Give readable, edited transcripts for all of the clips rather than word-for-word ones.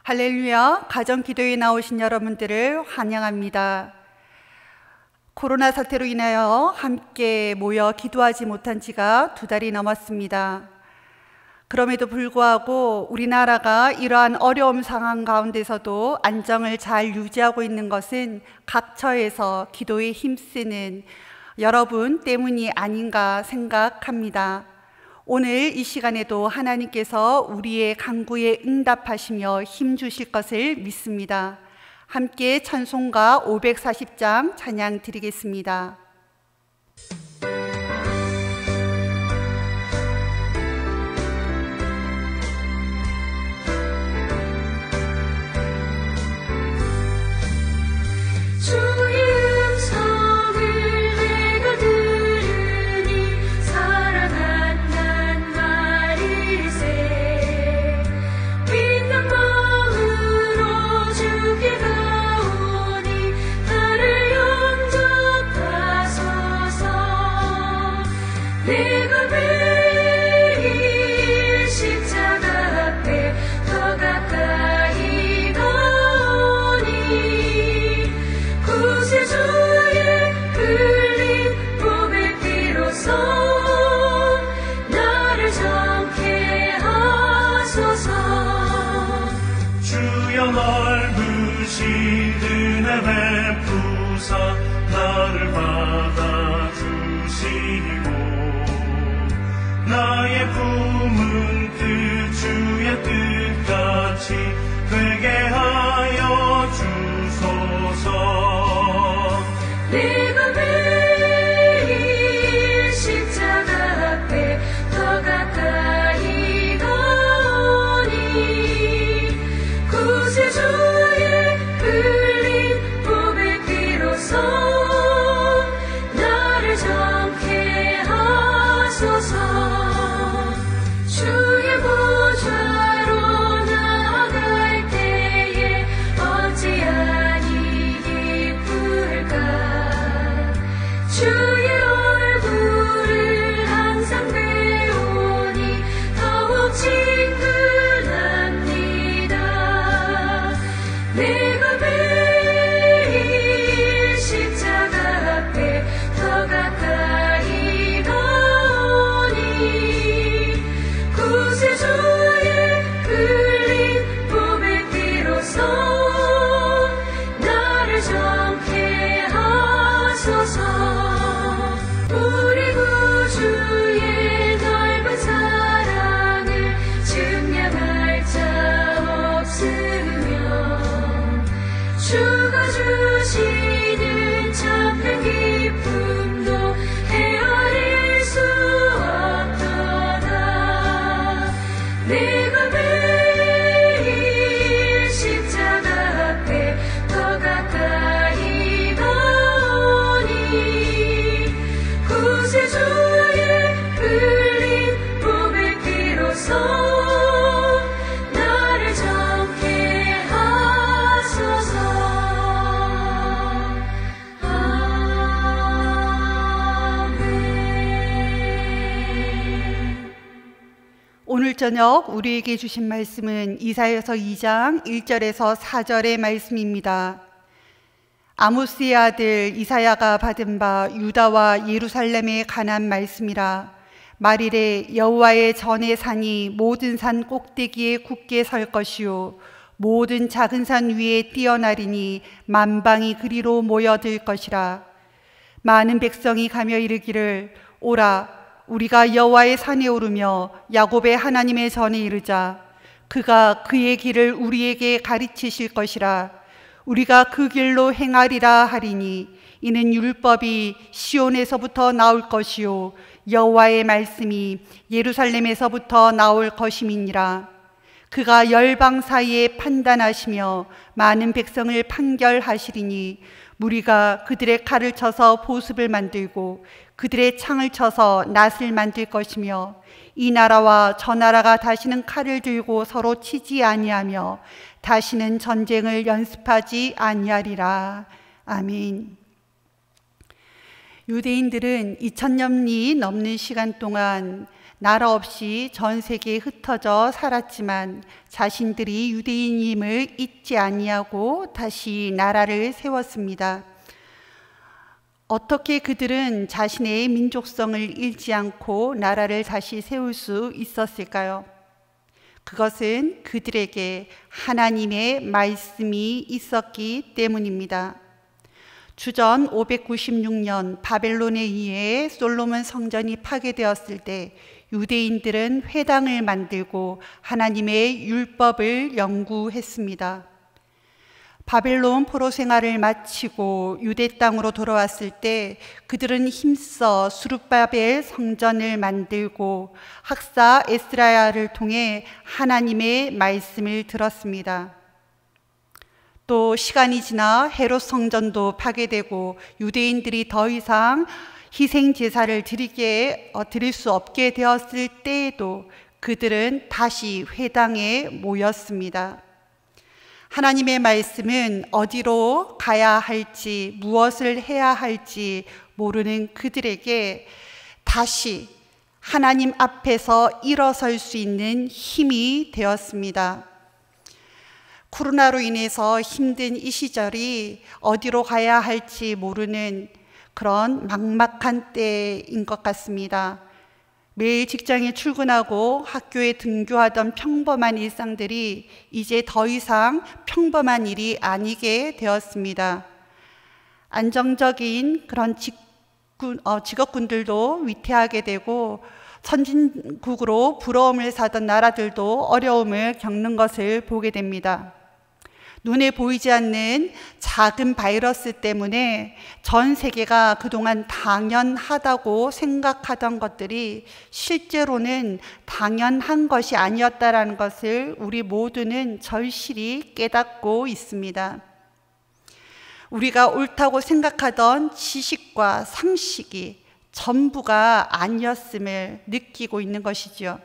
할렐루야, 가정기도에 나오신 여러분들을 환영합니다. 코로나 사태로 인하여 함께 모여 기도하지 못한 지가 2달이 넘었습니다. 그럼에도 불구하고 우리나라가 이러한 어려움 상황 가운데서도 안정을 잘 유지하고 있는 것은 각처에서 기도에 힘쓰는 여러분 때문이 아닌가 생각합니다. 오늘 이 시간에도 하나님께서 우리의 간구에 응답하시며 힘 주실 것을 믿습니다. 함께 찬송가 540장 찬양 드리겠습니다. 나를 받아주시고 나의 품은 뜻 주의 뜻같이 되게 하여 주소서. 내가 매일 십자가 앞에 더 가까이 가오니 구세주의 흘린 몸의 피로써 나를 정케 하소서. 주의 보좌로 나아갈 때에 어찌하니 기쁠까. 주의 얼굴을 항상 배우니 더욱 친근합니다. 내가 매일 십자가 앞에 더 가까이 가오니 구세주의 흘린 몸의 피로써 나를 정케 하소서. 우리 구주의 넓은 사랑을 증량할 자 없으며 주가 주시는 참된 기쁨도 헤아릴 수 없도다. 내가 매일 십자가 앞에 더 가까이 가오니 구세주의 흘린 몸의 피로써 나를 정케 하소서. 아멘. 오늘 저녁 우리에게 주신 말씀은 이사야서 2장 1절에서 4절의 말씀입니다. 아모스의 아들 이사야가 받은 바 유다와 예루살렘에 관한 말씀이라. 말이래 여호와의 전의 산이 모든 산 꼭대기에 굳게 설 것이요 모든 작은 산 위에 뛰어나리니 만방이 그리로 모여들 것이라. 많은 백성이 가며 이르기를 오라 우리가 여호와의 산에 오르며 야곱의 하나님의 전에 이르자. 그가 그의 길을 우리에게 가르치실 것이라. 우리가 그 길로 행하리라 하리니 이는 율법이 시온에서부터 나올 것이요 여호와의 말씀이 예루살렘에서부터 나올 것임이니라. 그가 열방 사이에 판단하시며 많은 백성을 판결하시리니 무리가 그들의 칼을 쳐서 보습을 만들고 그들의 창을 쳐서 낫을 만들 것이며 이 나라와 저 나라가 다시는 칼을 들고 서로 치지 아니하며 다시는 전쟁을 연습하지 아니하리라. 아멘. 유대인들은 2000년이 넘는 시간 동안 나라 없이 전 세계에 흩어져 살았지만 자신들이 유대인임을 잊지 아니하고 다시 나라를 세웠습니다. 어떻게 그들은 자신의 민족성을 잃지 않고 나라를 다시 세울 수 있었을까요? 그것은 그들에게 하나님의 말씀이 있었기 때문입니다. 주전 596년 바벨론에 의해 솔로몬 성전이 파괴되었을 때 유대인들은 회당을 만들고 하나님의 율법을 연구했습니다. 바벨론 포로 생활을 마치고 유대 땅으로 돌아왔을 때 그들은 힘써 스룹바벨 성전을 만들고 학사 에스라야를 통해 하나님의 말씀을 들었습니다. 또 시간이 지나 헤롯 성전도 파괴되고 유대인들이 더 이상 희생 제사를 드릴 수 없게 되었을 때에도 그들은 다시 회당에 모였습니다. 하나님의 말씀은 어디로 가야 할지, 무엇을 해야 할지 모르는 그들에게 다시 하나님 앞에서 일어설 수 있는 힘이 되었습니다. 코로나로 인해서 힘든 이 시절이 어디로 가야 할지 모르는 그런 막막한 때인 것 같습니다. 매일 직장에 출근하고 학교에 등교하던 평범한 일상들이 이제 더 이상 평범한 일이 아니게 되었습니다. 안정적인 그런 직업군들도 위태하게 되고 선진국으로 부러움을 사던 나라들도 어려움을 겪는 것을 보게 됩니다. 눈에 보이지 않는 작은 바이러스 때문에 전 세계가 그동안 당연하다고 생각하던 것들이 실제로는 당연한 것이 아니었다라는 것을 우리 모두는 절실히 깨닫고 있습니다. 우리가 옳다고 생각하던 지식과 상식이 전부가 아니었음을 느끼고 있는 것이죠.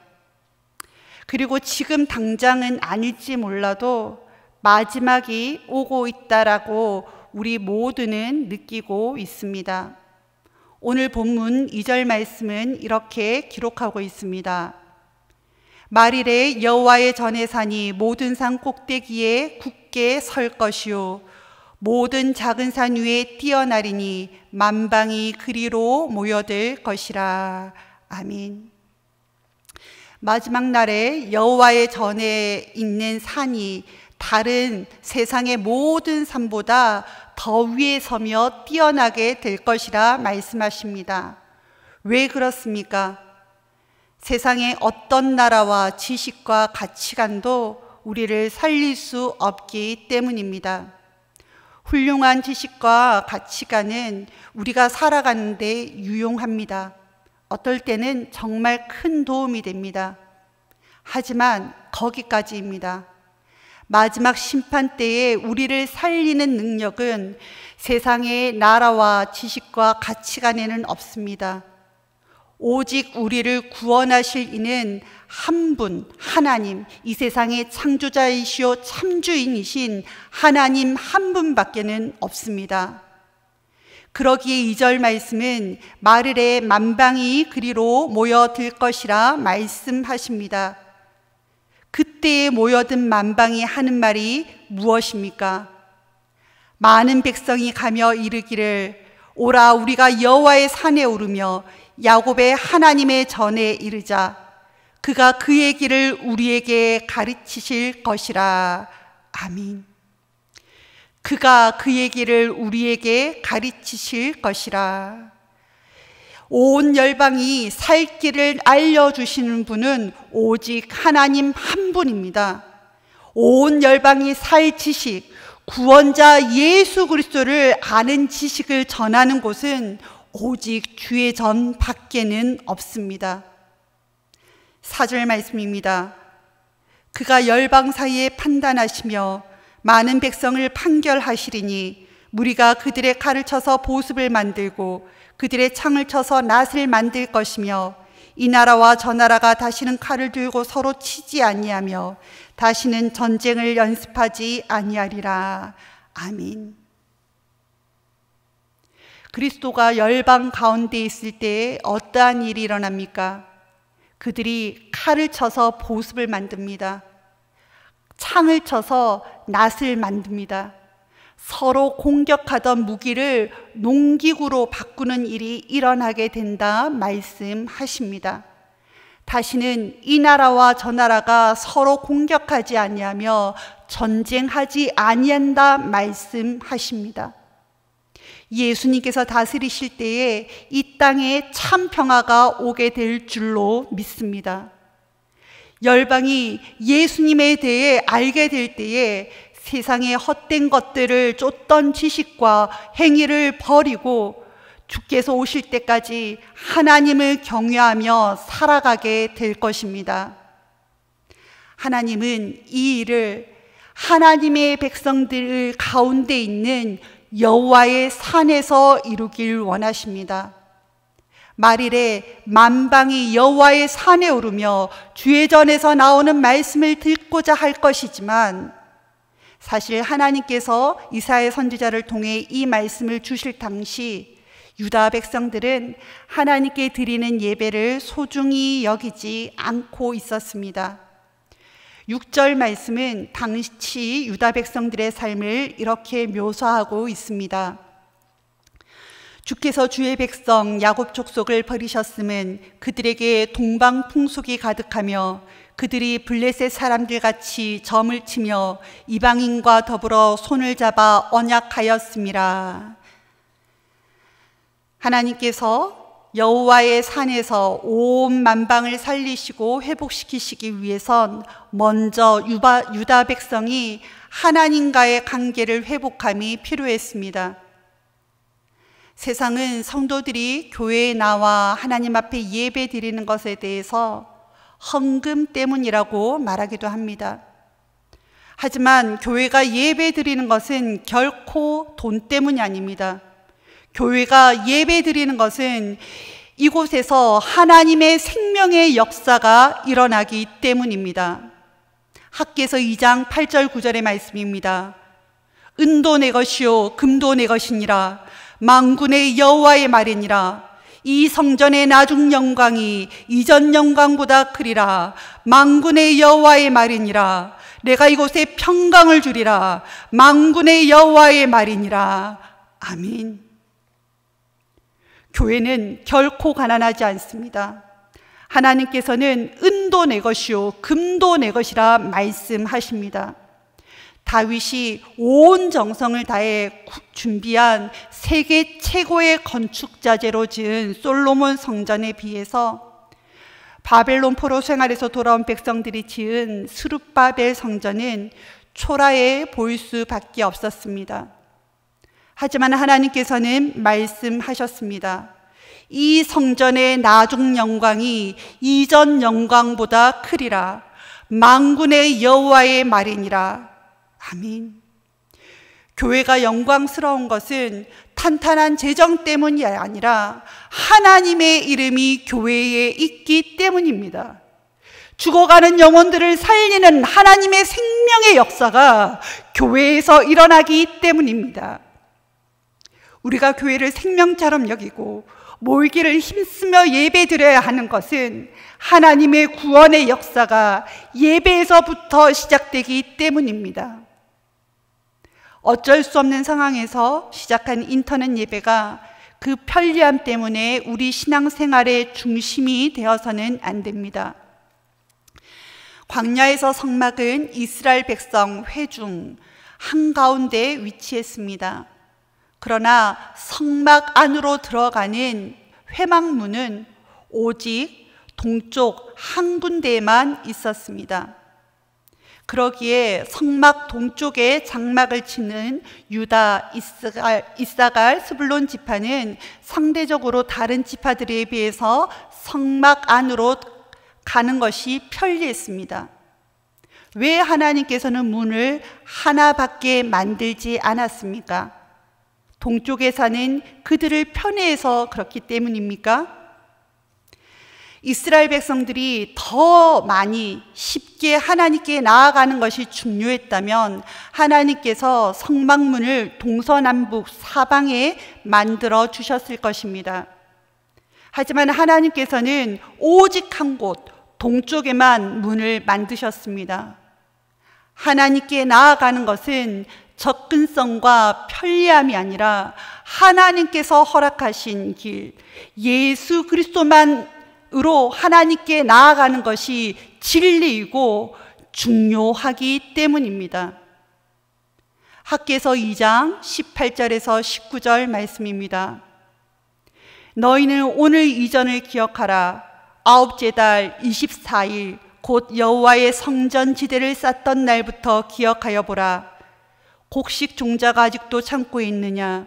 그리고 지금 당장은 아닐지 몰라도 마지막이 오고 있다라고 우리 모두는 느끼고 있습니다. 오늘 본문 2절 말씀은 이렇게 기록하고 있습니다. 말일에 여호와의 전에 사니 모든 산 꼭대기에 굳게 설 것이요 모든 작은 산 위에 뛰어나리니 만방이 그리로 모여들 것이라. 아멘. 마지막 날에 여호와의 전에 있는 산이 다른 세상의 모든 산보다 더 위에 서며 뛰어나게 될 것이라 말씀하십니다. 왜 그렇습니까? 세상의 어떤 나라와 지식과 가치관도 우리를 살릴 수 없기 때문입니다. 훌륭한 지식과 가치관은 우리가 살아가는 데 유용합니다. 어떨 때는 정말 큰 도움이 됩니다. 하지만 거기까지입니다. 마지막 심판 때에 우리를 살리는 능력은 세상의 나라와 지식과 가치관에는 없습니다. 오직 우리를 구원하실 이는 한 분, 하나님, 이 세상의 창조자이시오 참주인이신 하나님 한 분밖에는 없습니다. 그러기에 2절 말씀은 말일에 만방이 그리로 모여들 것이라 말씀하십니다. 그때에 모여든 만방이 하는 말이 무엇입니까? 많은 백성이 가며 이르기를 오라 우리가 여호와의 산에 오르며 야곱의 하나님의 전에 이르자. 그가 그의 길을 우리에게 가르치실 것이라. 아멘. 그가 그의 길을 우리에게 가르치실 것이라. 온 열방이 살 길을 알려주시는 분은 오직 하나님 한 분입니다. 온 열방이 살 지식, 구원자 예수 그리스도를 아는 지식을 전하는 곳은 오직 주의 전 밖에는 없습니다. 4절 말씀입니다. 그가 열방 사이에 판단하시며 많은 백성을 판결하시리니 무리가 그들의 칼을 쳐서 보습을 만들고 그들의 창을 쳐서 낫을 만들 것이며 이 나라와 저 나라가 다시는 칼을 들고 서로 치지 아니하며 다시는 전쟁을 연습하지 아니하리라. 아멘. 그리스도가 열방 가운데 있을 때 어떠한 일이 일어납니까? 그들이 칼을 쳐서 보습을 만듭니다. 창을 쳐서 낫을 만듭니다. 서로 공격하던 무기를 농기구로 바꾸는 일이 일어나게 된다 말씀하십니다. 다시는 이 나라와 저 나라가 서로 공격하지 아니하며 전쟁하지 아니한다 말씀하십니다. 예수님께서 다스리실 때에 이 땅에 참 평화가 오게 될 줄로 믿습니다. 열방이 예수님에 대해 알게 될 때에 세상의 헛된 것들을 쫓던 지식과 행위를 버리고 주께서 오실 때까지 하나님을 경외하며 살아가게 될 것입니다. 하나님은 이 일을 하나님의 백성들 가운데 있는 여호와의 산에서 이루길 원하십니다. 말일에 만방이 여호와의 산에 오르며 주의 전에서 나오는 말씀을 듣고자 할 것이지만, 사실 하나님께서 이사야 선지자를 통해 이 말씀을 주실 당시 유다 백성들은 하나님께 드리는 예배를 소중히 여기지 않고 있었습니다. 6절 말씀은 당시 유다 백성들의 삶을 이렇게 묘사하고 있습니다. 주께서 주의 백성 야곱 족속을 버리셨음은 그들에게 동방 풍속이 가득하며 그들이 블레셋 사람들 같이 점을 치며 이방인과 더불어 손을 잡아 언약하였음이라. 하나님께서 여호와의 산에서 온 만방을 살리시고 회복시키시기 위해선 먼저 유다 백성이 하나님과의 관계를 회복함이 필요했습니다. 세상은 성도들이 교회에 나와 하나님 앞에 예배 드리는 것에 대해서 헌금 때문이라고 말하기도 합니다. 하지만 교회가 예배 드리는 것은 결코 돈 때문이 아닙니다. 교회가 예배 드리는 것은 이곳에서 하나님의 생명의 역사가 일어나기 때문입니다. 학개서 2장 8절 9절의 말씀입니다. 은도 내 것이요 금도 내 것이니라. 만군의 여호와의 말이니라. 이 성전의 나중 영광이 이전 영광보다 크리라. 만군의 여호와의 말이니라. 내가 이곳에 평강을 주리라. 만군의 여호와의 말이니라. 아멘. 교회는 결코 가난하지 않습니다. 하나님께서는 은도 내 것이요 금도 내 것이라 말씀하십니다. 다윗이 온 정성을 다해 준비한 세계 최고의 건축자재로 지은 솔로몬 성전에 비해서 바벨론 포로 생활에서 돌아온 백성들이 지은 스룹바벨 성전은 초라해 보일 수밖에 없었습니다. 하지만 하나님께서는 말씀하셨습니다. 이 성전의 나중 영광이 이전 영광보다 크리라. 만군의 여호와의 말이니라. 아멘. 교회가 영광스러운 것은 탄탄한 재정 때문이 아니라 하나님의 이름이 교회에 있기 때문입니다. 죽어가는 영혼들을 살리는 하나님의 생명의 역사가 교회에서 일어나기 때문입니다. 우리가 교회를 생명처럼 여기고 모이기를 힘쓰며 예배드려야 하는 것은 하나님의 구원의 역사가 예배에서부터 시작되기 때문입니다. 어쩔 수 없는 상황에서 시작한 인터넷 예배가 그 편리함 때문에 우리 신앙생활의 중심이 되어서는 안 됩니다. 광야에서 성막은 이스라엘 백성 회중 한가운데 위치했습니다. 그러나 성막 안으로 들어가는 회막문은 오직 동쪽 한 군데에만 있었습니다. 그러기에 성막 동쪽에 장막을 치는 유다, 이사갈, 스불론 지파는 상대적으로 다른 지파들에 비해서 성막 안으로 가는 것이 편리했습니다. 왜 하나님께서는 문을 하나밖에 만들지 않았습니까? 동쪽에 사는 그들을 편애해서 그렇기 때문입니까? 이스라엘 백성들이 더 많이 쉽게 하나님께 나아가는 것이 중요했다면 하나님께서 성막문을 동서남북 사방에 만들어 주셨을 것입니다. 하지만 하나님께서는 오직 한 곳, 동쪽에만 문을 만드셨습니다. 하나님께 나아가는 것은 접근성과 편리함이 아니라 하나님께서 허락하신 길, 예수 그리스도만으로 하나님께 나아가는 것이 진리이고 중요하기 때문입니다. 학개서 2장 18절에서 19절 말씀입니다. 너희는 오늘 이전을 기억하라. 아홉째 달 24일 곧 여호와의 성전 지대를 쌓던 날부터 기억하여 보라. 곡식 종자가 아직도 창고에 있느냐?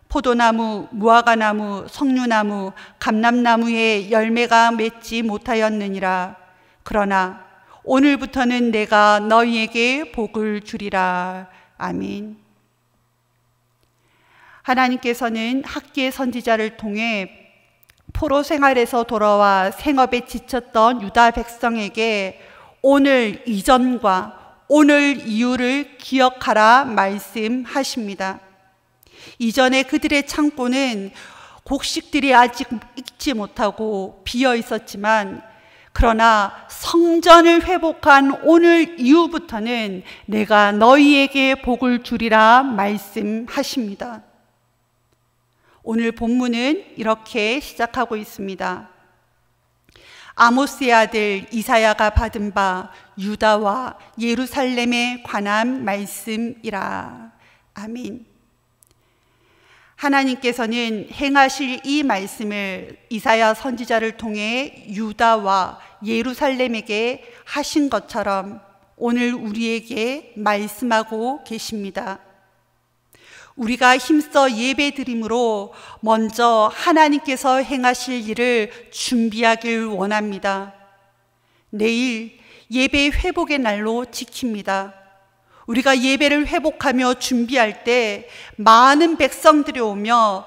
포도나무, 무화과나무, 석류나무, 감람나무에 열매가 맺지 못하였느니라. 그러나 오늘부터는 내가 너희에게 복을 주리라. 아멘. 하나님께서는 학기의 선지자를 통해 포로 생활에서 돌아와 생업에 지쳤던 유다 백성에게 오늘 이전과 오늘 이후를 기억하라 말씀하십니다. 이전에 그들의 창고는 곡식들이 아직 익지 못하고 비어 있었지만, 그러나 성전을 회복한 오늘 이후부터는 내가 너희에게 복을 주리라 말씀하십니다. 오늘 본문은 이렇게 시작하고 있습니다. 아모스의 아들 이사야가 받은 바 유다와 예루살렘에 관한 말씀이라. 아멘. 하나님께서는 행하실 이 말씀을 이사야 선지자를 통해 유다와 예루살렘에게 하신 것처럼 오늘 우리에게 말씀하고 계십니다. 우리가 힘써 예배드림으로 먼저 하나님께서 행하실 일을 준비하길 원합니다. 내일 예배 회복의 날로 지킵니다. 우리가 예배를 회복하며 준비할 때 많은 백성들이 오며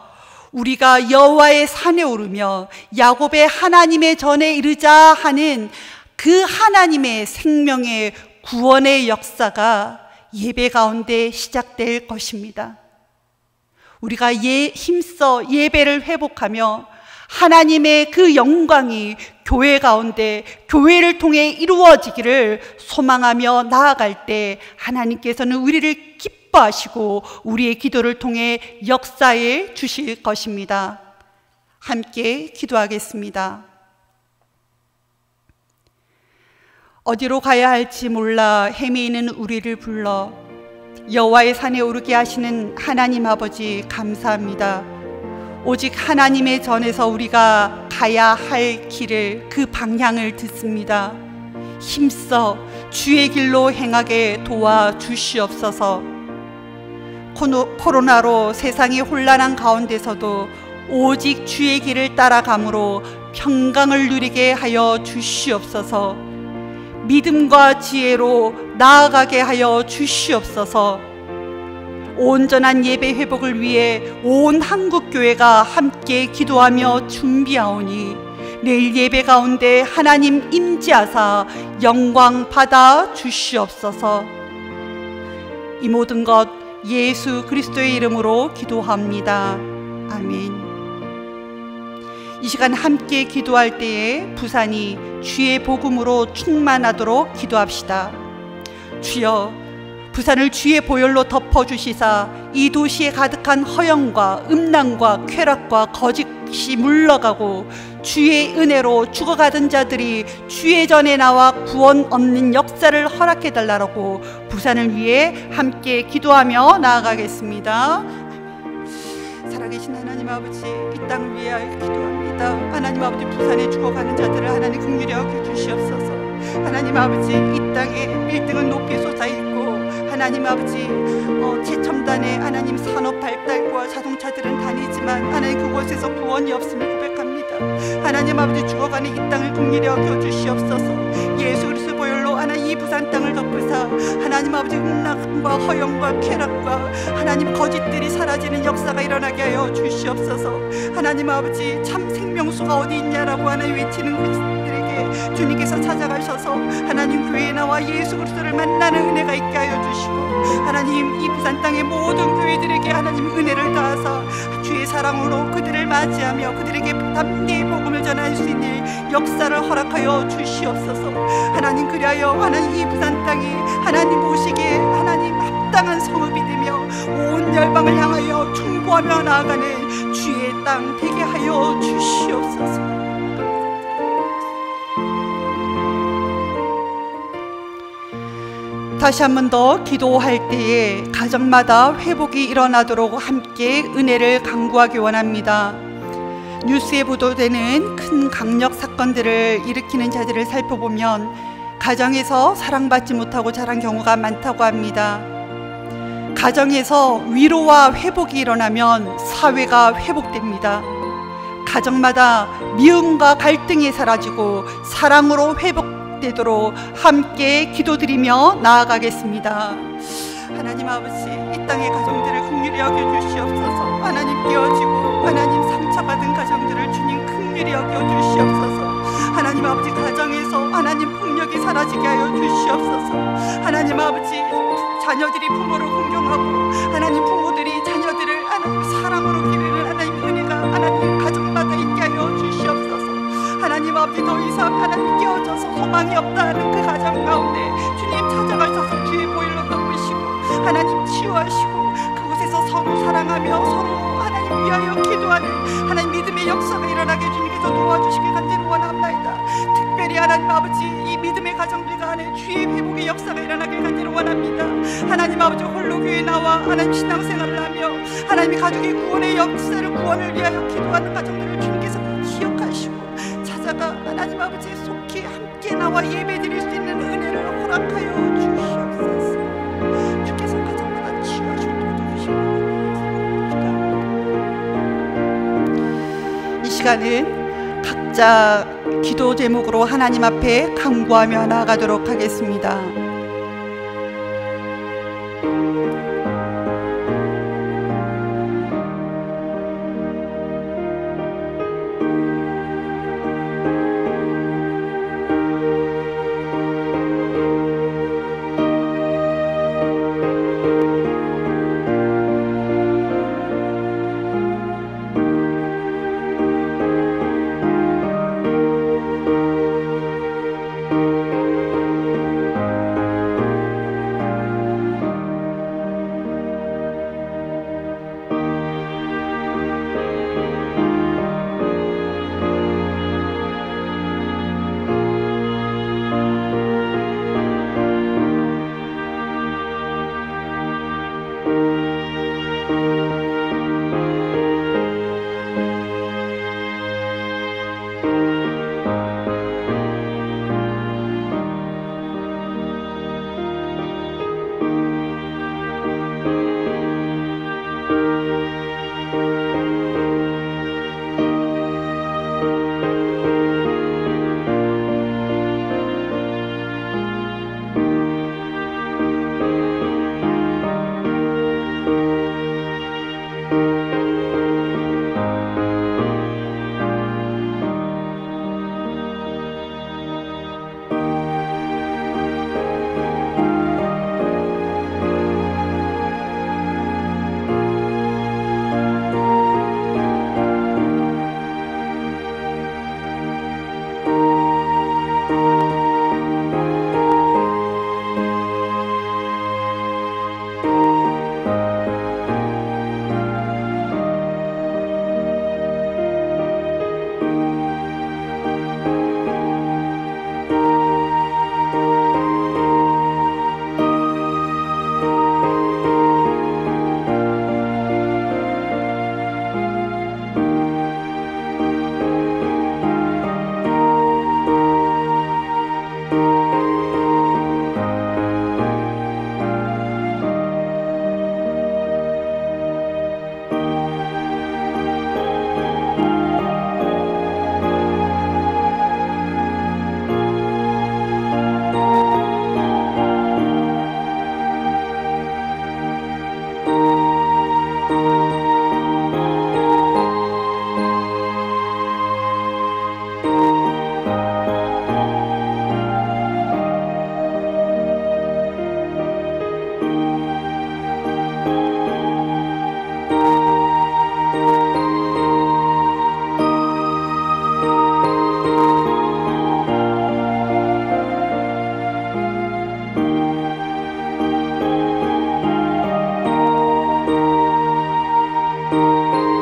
우리가 여호와의 산에 오르며 야곱의 하나님의 전에 이르자 하는 그 하나님의 생명의 구원의 역사가 예배 가운데 시작될 것입니다. 우리가 힘써 예배를 회복하며 하나님의 그 영광이 교회 가운데 교회를 통해 이루어지기를 소망하며 나아갈 때 하나님께서는 우리를 기뻐하시고 우리의 기도를 통해 역사해 주실 것입니다. 함께 기도하겠습니다. 어디로 가야 할지 몰라 헤매이는 우리를 불러 여호와의 산에 오르게 하시는 하나님 아버지 감사합니다. 오직 하나님의 전에서 우리가 가야 할 길을, 그 방향을 듣습니다. 힘써 주의 길로 행하게 도와주시옵소서. 코로나로 세상이 혼란한 가운데서도 오직 주의 길을 따라감으로 평강을 누리게 하여 주시옵소서. 믿음과 지혜로 나아가게 하여 주시옵소서. 온전한 예배 회복을 위해 온 한국교회가 함께 기도하며 준비하오니 내일 예배 가운데 하나님 임재하사 영광 받아 주시옵소서. 이 모든 것 예수 그리스도의 이름으로 기도합니다. 아멘. 이 시간 함께 기도할 때에 부산이 주의 복음으로 충만하도록 기도합시다. 주여, 부산을 주의 보혈로 덮어주시사 이 도시에 가득한 허영과 음란과 쾌락과 거짓이 물러가고 주의 은혜로 죽어가던 자들이 주의 전에 나와 구원 얻는 역사를 허락해달라고 부산을 위해 함께 기도하며 나아가겠습니다. 살아계신 하나님 아버지, 이 땅을 위해 기도합니다. 하나님 아버지, 부산에 죽어가는 자들을 하나님 긍휼히 여겨주시옵소서. 하나님 아버지, 이 땅에 1등은 높이 솟아있고 하나님 아버지, 최첨단의 하나님 산업 발달과 자동차들은 다니지만 하나님 그곳에서 구원이 없음을 고백합니다. 하나님 아버지, 죽어가는 이 땅을 긍휼히 여겨주시옵소서. 예수 그리스도 보혈로 하나님 이 부산 땅을 덮으사 하나님 아버지, 음란과 허영과 쾌락과 하나님 거짓들이 사라지는 역사가 일어나게 하여 주시옵소서. 하나님 아버지, 참 생명수가 어디 있냐라고 하나님 외치는 그리스도들에게 가운데 주님께서 찾아가셔서 하나님 교회에 나와 예수 그리스도를 만나는 은혜가 있게 하여 주시고, 하나님 이 부산 땅의 모든 교회들에게 하나님 은혜를 다하사 주의 사랑으로 그들을 맞이하며 그들에게 담대히 복음을 전할 수 있는 역사를 허락하여 주시옵소서. 하나님 그리하여 하나님 이 부산 땅이 하나님 보시기에 하나님 합당한 성읍이 되며 온 열방을 향하여 충보하며 나아가는 주의 땅 되게 하여 주시옵소서. 다시 한 번 더 기도할 때에 가정마다 회복이 일어나도록 함께 은혜를 간구하기 원합니다. 뉴스에 보도되는 큰 강력 사건들을 일으키는 자들을 살펴보면 가정에서 사랑받지 못하고 자란 경우가 많다고 합니다. 가정에서 위로와 회복이 일어나면 사회가 회복됩니다. 가정마다 미움과 갈등이 사라지고 사랑으로 회복되도록 함께 기도드리며 나아가겠습니다. 하나님 아버지, 이 땅의 가정들을 긍휼히 여겨주시옵소서. 하나님 깨어지고 하나님 상처받은 가정들을 주님 긍휼히 여겨주시옵소서. 하나님 아버지, 가정에서 하나님 폭력이 사라지게 하여 주시옵소서. 하나님 아버지, 자녀들이 부모를 공경하고 하나님 부모들이 자녀들을 하나님 사랑으로 기르는 하나님 은혜가 하나님 가정마다 있게 하여 주시옵소서. 하나님 아버지, 더 이상 하나님 깨어져서 소망이 없다는 그 가정 가운데 주님 찾아가셔서 주의 보혈로 덮으시고 하나님 치유하시고 그곳에서 서로 사랑하며 서로 하나님 위하여 기도하는 하나님 믿음의 역사가 일어나게 주님께서 도와주시길 간절히 원합니다. 특별히 하나님 아버지, 이 믿음의 가정들 간에 주의 회복의 역사가 일어나길 간절히 원합니다. 하나님 아버지, 홀로 교회에 나와 하나님 신앙생활을 하며 하나님의 가족의 구원의 역사를 구원을 위하여 기도하는 가정들을 주님께서 기억하시고 찾아가 하나님 아버지 속히 함께 나와 예배드릴 수 있는 은혜를 허락하여 주시옵소서. 주께서 가정마다 치유하시고 도와주시옵소서. 이 시간은 각자 기도 제목으로 하나님 앞에 간구하며 나아가도록 하겠습니다. 주